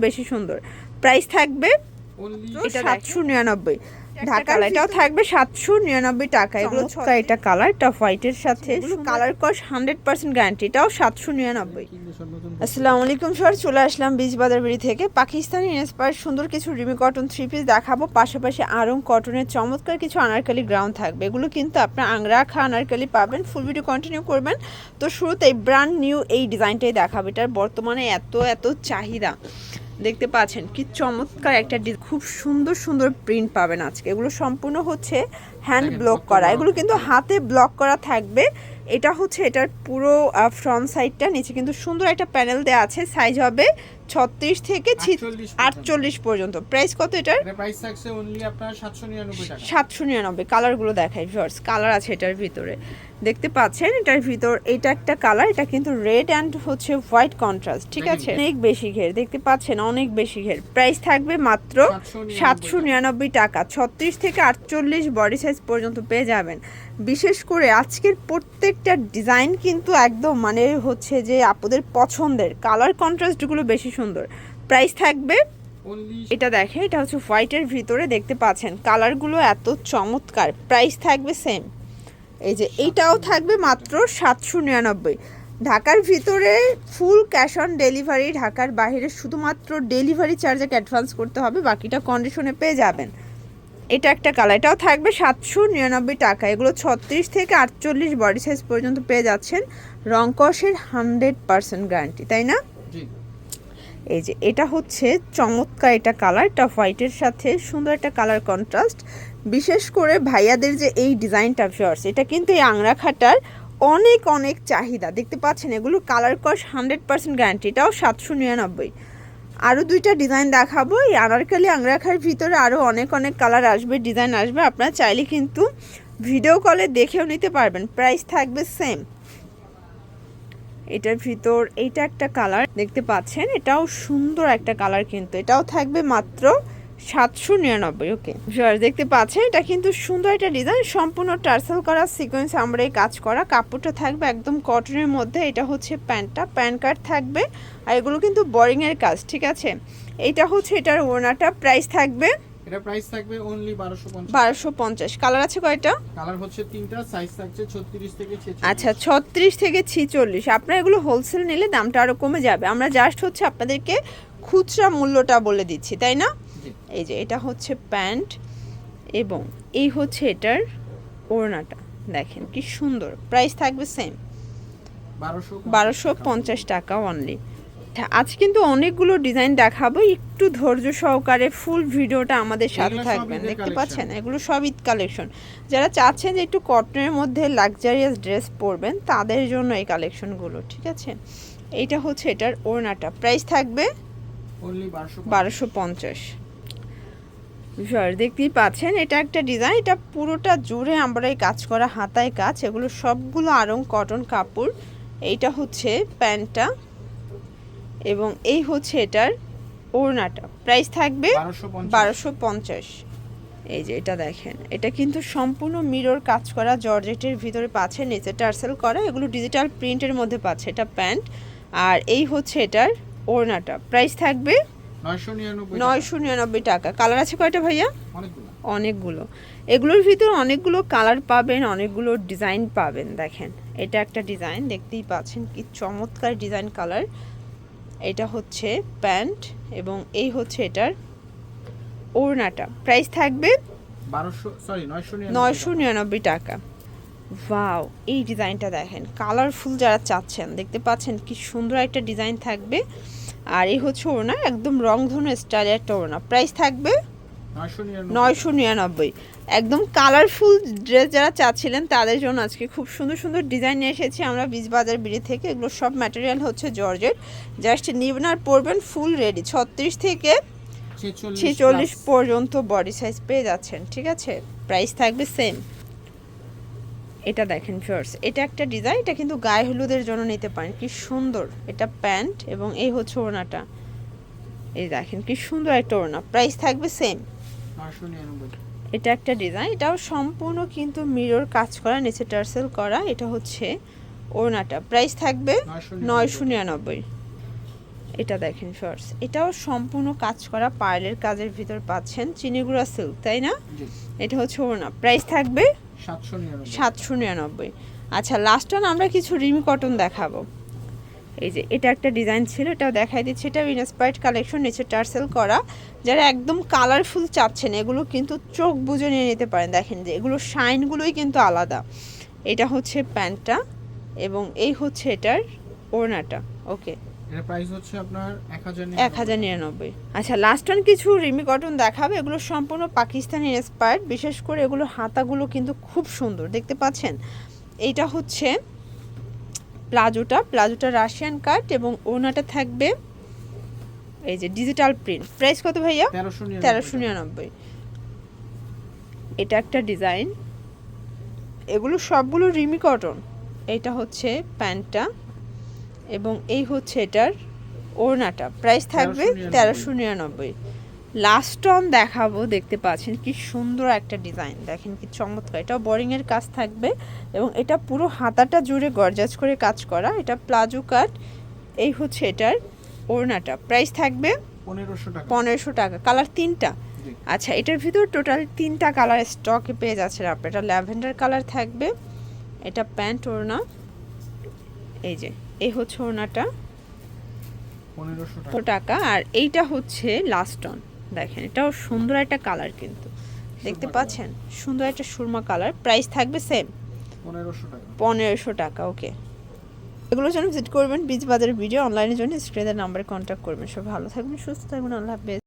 বেশি সুন্দর। প্রাইস থাকবে এটা 799 ঢাকার, এটাও থাকবে 799 টাকা। এগুলো এটা কালার টপ হোয়াইটের সাথে কালার কস 100% গ্যারান্টি, এটাও 799। আসসালামু আলাইকুম স্যার, চলে আসলাম বীজ বাজার বাড়ি থেকে। পাকিস্তানি ইন্সপায়ার সুন্দর কিছু রিমি কটন 3 পিস দেখাবো, পাশাপাশি আরং কটনের চমৎকার কিছু আনারকলি গ্রাউন্ড থাকবে। এগুলো কিন্তু আপনার আংরাখা আনারকলি পাবেন। ফুল ভিডিও কন্টিনিউ করবেন। তো শুরুতে ব্র্যান্ড নিউ এই ডিজাইনটাই দেখাবো। এটার বর্তমানে এত চাহিদা, দেখতে পাচ্ছেন কি চমৎকার একটা খুব সুন্দর সুন্দর প্রিন্ট পাবেন আজকে। এগুলো সম্পূর্ণ হচ্ছে হ্যান্ড ব্লক করা, এগুলো কিন্তু হাতে ব্লক করা থাকবে। এটা হচ্ছে এটার পুরো ফ্রন্ট সাইডটা, নিচে কিন্তু সুন্দর একটা প্যানেল দেওয়া আছে। সাইজ হবে 36 থেকে 48 পর্যন্ত। প্রাইস কত এটার? প্রাইস থাকছে অনলি আপনার 799 টাকা। 799। কালারগুলো দেখাই ভিউয়ার্স, কালার আছে এটার ভিতরে, দেখতে পাচ্ছেন এটার ভিতর এটা একটা কালার, এটা কিন্তু রেড অ্যান্ড হচ্ছে হোয়াইট কন্ট্রাস্ট, ঠিক আছে। অনেক বেশি ঘের, দেখতে পাচ্ছেন অনেক বেশি ঘের। প্রাইস থাকবে মাত্র 799 টাকা। 36 থেকে 48 বডি সাইজ পর্যন্ত পেয়ে যাবেন। বিশেষ করে আজকের প্রত্যেকটা ডিজাইন কিন্তু একদম মানে হচ্ছে যে আপনাদের পছন্দের, কালার কন্ট্রাস্টগুলো বেশি সুন্দর। প্রাইস থাকবে এটা দেখে, এটা হচ্ছে হোয়াইটের ভিতরে, দেখতে পাচ্ছেন কালারগুলো এত চমৎকার। প্রাইস থাকবে সেম, এই যে এইটাও থাকবে মাত্র 799। ঢাকার ভিতরে ফুল ক্যাশ অন ডেলিভারি, ঢাকার বাইরে শুধুমাত্র ডেলিভারি চার্জে অ্যাডভান্স করতে হবে, বাকিটা কন্ডিশনে পেয়ে যাবেন। এটা একটা কালার, এটাও থাকবে 799 টাকা। এগুলো 36 থেকে 48 বডি সাইজ পর্যন্ত পেয়ে যাচ্ছেন। রং কষের 100% গ্যারান্টি, তাই না? এই যে এটা হচ্ছে চমৎকার এটা কালার, এটা হোয়াইটের সাথে সুন্দর একটা কালার কন্ট্রাস্ট। বিশেষ করে ভাইয়াদের যে এই ডিজাইনটা ভিউয়ার্স, এটা কিন্তু এই আংরাখাটার অনেক চাহিদা, দেখতে পাচ্ছেন। এগুলো কালার কস 100% গ্যারান্টি, এটাও 799। আরও দুইটা ডিজাইন দেখাবো। এই আনারকলি আংরাখার ভিতরে আরও অনেক কালার আসবে, ডিজাইন আসবে। আপনারা চাইলে কিন্তু ভিডিও কলে দেখেও নিতে পারবেন। প্রাইস থাকবে সেম। এটার ভিতর এইটা একটা কালার, দেখতে পাচ্ছেন এটাও সুন্দর একটা কালার, কিন্তু এটাও থাকবে মাত্র 799। ওকে ভিউয়ার্স, দেখতে পাচ্ছেন এটা কিন্তু সুন্দর একটা ডিজাইন, সম্পূর্ণ টার্সেল করা সিকোয়েন্স আমরা এই কাজ করা। কাপড়টা থাকবে একদম কটনের মধ্যে। এটা হচ্ছে প্যান্টটা, প্যান কার্ড থাকবে, আর এগুলো কিন্তু বোরিং এর কাজ, ঠিক আছে। এইটা হচ্ছে এটার ওড়নাটা। প্রাইস থাকবে এটা প্রাইস থাকবে অনলি 1250। কালার আছে কয়টা? কালার হচ্ছে তিনটা, সাইজ থাকছে 36 থেকে 46। আচ্ছা, 36 থেকে 46। আপনারা এগুলো হোলসেল নিলে দামটা আরো কমে যাবে। আমরা জাস্ট হচ্ছে আপনাদেরকে খুচরা মূল্যটা বলে দিচ্ছি, তাই না? এই যে এটা হচ্ছে প্যান্ট এবং এই হচ্ছে এটার ওড়নাটা, দেখেন কি সুন্দর। প্রাইস থাকবে সেম 1250 টাকা অনলি। আজ কিন্তু অনেকগুলো ডিজাইন দেখাবো, একটু ধৈর্য সহকারে ফুল ভিডিওটা আমাদের সাথে থাকবেন। দেখতে পাচ্ছেন এগুলো সব ঈদ কালেকশন। যারা চাচ্ছেন যে একটু কটনের মধ্যে লাক্সারিয়াস ড্রেস পরবেন, তাদের জন্য এই কালেকশনগুলো, ঠিক আছে। এইটা হচ্ছে এটার ওড়নাটা। প্রাইস থাকবে 1250। দেখতেই পাচ্ছেন এটা একটা ডিজাইন, এটা পুরোটা জুড়ে আমরা এই কাজ করা, হাতায় কাজ। এগুলো সবগুলো আরং কটন কাপড়। এইটা হচ্ছে প্যান্টটা এবং এই হচ্ছে এটার ওড়নাটা। প্রাইস থাকবে 1250। এই যে এটা দেখেন, এটা কিন্তু সম্পূর্ণ মিরর কাজ করা, জর্জেটের ভিতরে পাচ্ছে, নিচে টার্সেল করা। এগুলো ডিজিটাল প্রিন্টের মধ্যে পাচ্ছে। এটা প্যান্ট আর এই হচ্ছে এটার ওড়নাটা। প্রাইস থাকবে 999 টাকা। কালার আছে কয়টা ভাইয়া? অনেকগুলো। এগুলোর ভিতরে অনেকগুলো কালার পাবেন, অনেকগুলো ডিজাইন পাবেন। দেখেন এটা একটা ডিজাইন, দেখতেই পাচ্ছেন কি চমৎকার ডিজাইন কালার। এটা হচ্ছে প্যান্ট এবং এই হচ্ছে এটার ওড়নাটা। প্রাইস থাকবে 999 টাকা। ওয়াও, এই ডিজাইনটা দেখেন, কালারফুল যারা চাচ্ছেন, দেখতে পাচ্ছেন কি সুন্দর একটা ডিজাইন থাকবে। আর এই হচ্ছে ওড়না, একদম রংধনু স্টাইলের একটা ওড়না। প্রাইস থাকবে 999। একদম কালারফুল ড্রেস যারা চাচ্ছিলেন তাদের জন্য আজকে খুব সুন্দর ডিজাইন নিয়ে এসেছি আমরা বীজ বাজার বিড়ি থেকে। এগুলো সব ম্যাটেরিয়াল হচ্ছে জর্জেট, জাস্ট নিবেন আর পরবেন, ফুল রেডি। 36 থেকে 46 পর্যন্ত বডি সাইজ পেয়ে যাচ্ছেন, ঠিক আছে। প্রাইস থাকবে সেম। এটা দেখেন ভিউয়ার্স, এটা একটা ডিজাইন, এটা কিন্তু গায়ে হলুদের জন্য নিতে পারেন, কি সুন্দর। এটা প্যান্ট এবং এই হচ্ছে ওড়নাটা। এই দেখেন কি সুন্দর একটা ওড়না। প্রাইস থাকবে সেম 999। এটা একটা ডিজাইন, এটাও সম্পূর্ণ কিন্তু মিরর কাজ করা, নিচে টার্সেল করা। এটা হচ্ছে ওড়নাটা। প্রাইস থাকবে 999। এটা দেখেন শর্টস, এটাও সম্পূর্ণ কাজ করা পার্লের কাজের ভিতর পাচ্ছেন, চিনিগুড়া সিল্ক, তাই না? জি এটা হচ্ছে ওড়না, প্রাইস থাকবে 799। 799। আচ্ছা লাস্ট অন আমরা কিছু রিমি কটন দেখাবো। এই যে এটা একটা ডিজাইন ছিল, এটাও দেখাই দিচ্ছি। এটা ইনস্পায়ার্ড কালেকশন, নিচে টার্সেল করা। যারা একদম কালারফুল চাচ্ছেন এগুলো কিন্তু চোখ বুজে নিয়ে নিতে পারেন। দেখেন যে এগুলো শাইনগুলোই কিন্তু আলাদা। এটা হচ্ছে প্যান্টটা এবং এই হচ্ছে এটার ওড়নাটা। ওকে, এর প্রাইস হচ্ছে আপনার 1099। আচ্ছা লাস্ট অন কিছু রিমি কটন দেখাবে, এগুলো সম্পূর্ণ পাকিস্তানি ইন্সপায়ার্ড। বিশেষ করে এগুলো হাতাগুলো কিন্তু খুব সুন্দর, দেখতে পাচ্ছেন। এইটা হচ্ছে প্লাজোটা রাশিয়ান কাট এবং ওড়নাটা থাকবে এই যে ডিজিটাল প্রিন্ট। প্রাইস কত ভাইয়া? 1399। এটা একটা ডিজাইন, এগুলো সবগুলো রিমি কটন। এটা হচ্ছে প্যান্টটা এবং এই হচ্ছে এটার ওড়নাটা। প্রাইস থাকবে 1399। লাস্ট অন দেখাবো, দেখতে পাচ্ছেন কি সুন্দর একটা ডিজাইন, দেখেন কি চমৎকার। এটা বোরিংয়ের কাজ থাকবে এবং এটা পুরো হাতাটা জুড়ে গর্জাস করে কাজ করা। এটা প্লাজো কাট, এই হচ্ছে এটার ওড়নাটা। প্রাইস থাকবে 1500 টাকা। 1500 টাকা। কালার 3টা। জি। আচ্ছা এটার ভিতর টোটাল 3টা কালার স্টকে পেয়ে যাচ্ছেন আপনার। এটা ল্যাভেন্ডার কালার থাকবে, এটা প্যান্ট ওড়না, এই যে এই হচ্ছে ওড়নাটা 1500 টাকা। আর এইটা হচ্ছে লাস্ট অন, দেখেন এটাও সুন্দর একটা কালার কিন্তু, দেখতে পাচ্ছেন সুন্দর একটা সুরমা কালার। প্রাইস থাকবে সেম 1500 টাকা। 1500 টাকা। ওকে, এগুলোর জন্য ভিজিট করবেন বিচ বাজারের ভিডিও, অনলাইনের জন্য স্ক্রিনের নাম্বারে কন্ট্যাক্ট করবেন। সব ভালো থাকবেন, সুস্থ থাকবেন, আল্লাহ হাফেজ।